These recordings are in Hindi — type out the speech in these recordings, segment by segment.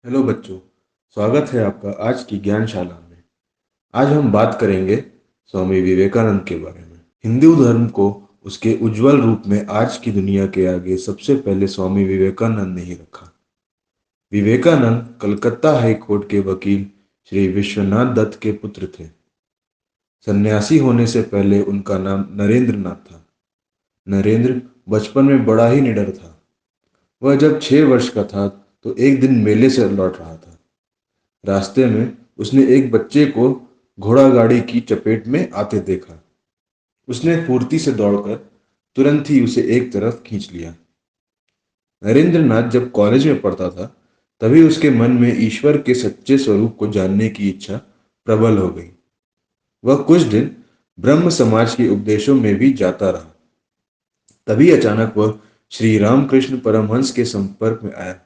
हेलो बच्चों, स्वागत है आपका आज की ज्ञानशाला में। आज हम बात करेंगे स्वामी विवेकानंद के बारे में। हिंदू धर्म को उसके उज्जवल रूप में आज की दुनिया के आगे सबसे पहले स्वामी विवेकानंद ने ही रखा। विवेकानंद कलकत्ता हाई कोर्ट के वकील श्री विश्वनाथ दत्त के पुत्र थे। सन्यासी होने से पहले उनका नाम नरेंद्र नाथ था। नरेंद्र बचपन में बड़ा ही निडर था। वह जब 6 वर्ष का था तो एक दिन मेले से लौट रहा था। रास्ते में उसने एक बच्चे को घोड़ा गाड़ी की चपेट में आते देखा। उसने फुर्ती से दौड़कर तुरंत ही उसे एक तरफ खींच लिया। नरेंद्र नाथ जब कॉलेज में पढ़ता था तभी उसके मन में ईश्वर के सच्चे स्वरूप को जानने की इच्छा प्रबल हो गई। वह कुछ दिन ब्रह्म समाज के उपदेशों में भी जाता रहा। तभी अचानक वह श्री रामकृष्ण परमहंस के संपर्क में आया।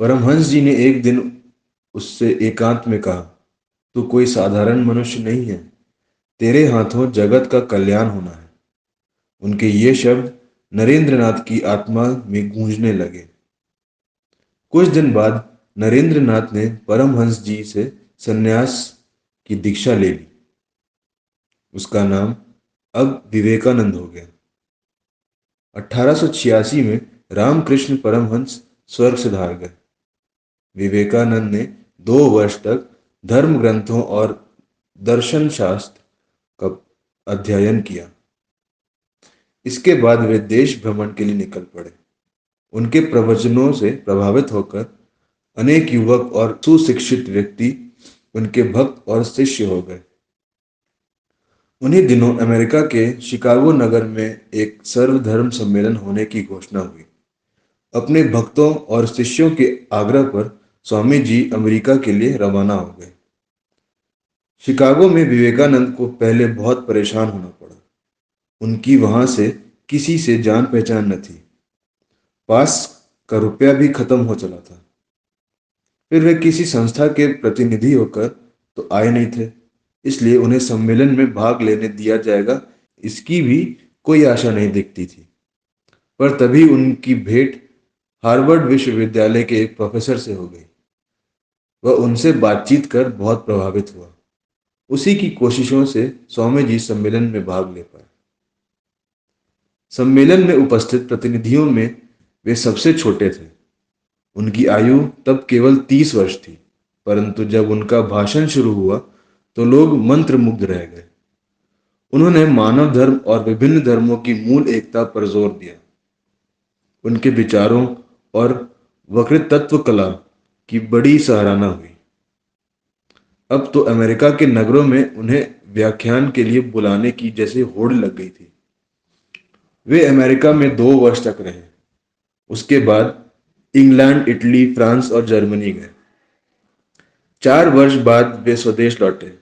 परमहंस जी ने एक दिन उससे एकांत में कहा, तू कोई साधारण मनुष्य नहीं है, तेरे हाथों जगत का कल्याण होना है। उनके ये शब्द नरेंद्र नाथ की आत्मा में गूंजने लगे। कुछ दिन बाद नरेंद्र नाथ ने परमहंस जी से सन्यास की दीक्षा ले ली। उसका नाम अब विवेकानंद हो गया। 1886 में रामकृष्ण परमहंस स्वर्ग सिधार गए। विवेकानंद ने 2 वर्ष तक धर्म ग्रंथों और दर्शन शास्त्र का अध्ययन किया। इसके बाद वे देश भ्रमण के लिए निकल पड़े। उनके प्रवचनों से प्रभावित होकर अनेक युवक और सुशिक्षित व्यक्ति उनके भक्त और शिष्य हो गए। उन्हीं दिनों अमेरिका के शिकागो नगर में एक सर्वधर्म सम्मेलन होने की घोषणा हुई। अपने भक्तों और शिष्यों के आग्रह पर स्वामी जी अमेरिका के लिए रवाना हो गए। शिकागो में विवेकानंद को पहले बहुत परेशान होना पड़ा। उनकी वहां से किसी से जान पहचान न थी। पास का रुपया भी खत्म हो चला था। फिर वे किसी संस्था के प्रतिनिधि होकर तो आए नहीं थे, इसलिए उन्हें सम्मेलन में भाग लेने दिया जाएगा इसकी भी कोई आशा नहीं दिखती थी। पर तभी उनकी भेंट हार्वर्ड विश्वविद्यालय के एक प्रोफेसर से हो गई। वह उनसे बातचीत कर बहुत प्रभावित हुआ। उसी की कोशिशों से स्वामी जी सम्मेलन में भाग ले पाए। सम्मेलन में उपस्थित प्रतिनिधियों में वे सबसे छोटे थे। उनकी आयु तब केवल 30 वर्ष थी, परंतु जब उनका भाषण शुरू हुआ तो लोग मंत्रमुग्ध रह गए। उन्होंने मानव धर्म और विभिन्न धर्मों की मूल एकता पर जोर दिया। उनके विचारों और वक्तृत्व कला की बड़ी सराहना हुई। अब तो अमेरिका के नगरों में उन्हें व्याख्यान के लिए बुलाने की जैसे होड़ लग गई थी। वे अमेरिका में 2 वर्ष तक रहे। उसके बाद इंग्लैंड, इटली, फ्रांस और जर्मनी गए। 4 वर्ष बाद वे स्वदेश लौटे।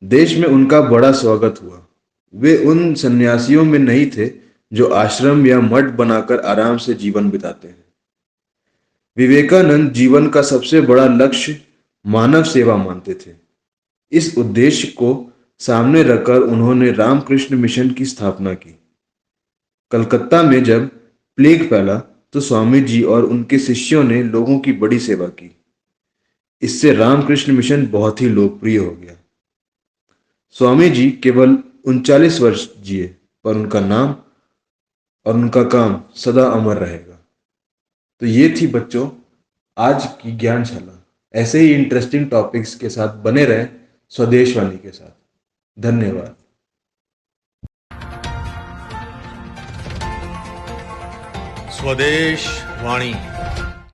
देश में उनका बड़ा स्वागत हुआ। वे उन सन्यासियों में नहीं थे जो आश्रम या मठ बनाकर आराम से जीवन बिताते हैं। विवेकानंद जीवन का सबसे बड़ा लक्ष्य मानव सेवा मानते थे। इस उद्देश्य को सामने रखकर उन्होंने रामकृष्ण मिशन की स्थापना की। कलकत्ता में जब प्लेग फैला तो स्वामी जी और उनके शिष्यों ने लोगों की बड़ी सेवा की। इससे रामकृष्ण मिशन बहुत ही लोकप्रिय हो गया। स्वामी जी केवल 39 वर्ष जिए, पर उनका नाम और उनका काम सदा अमर रहेगा। तो ये थी बच्चों आज की ज्ञानशाला। ऐसे ही इंटरेस्टिंग टॉपिक्स के साथ बने रहें स्वदेशवाणी के साथ। धन्यवाद। स्वदेश वाणी।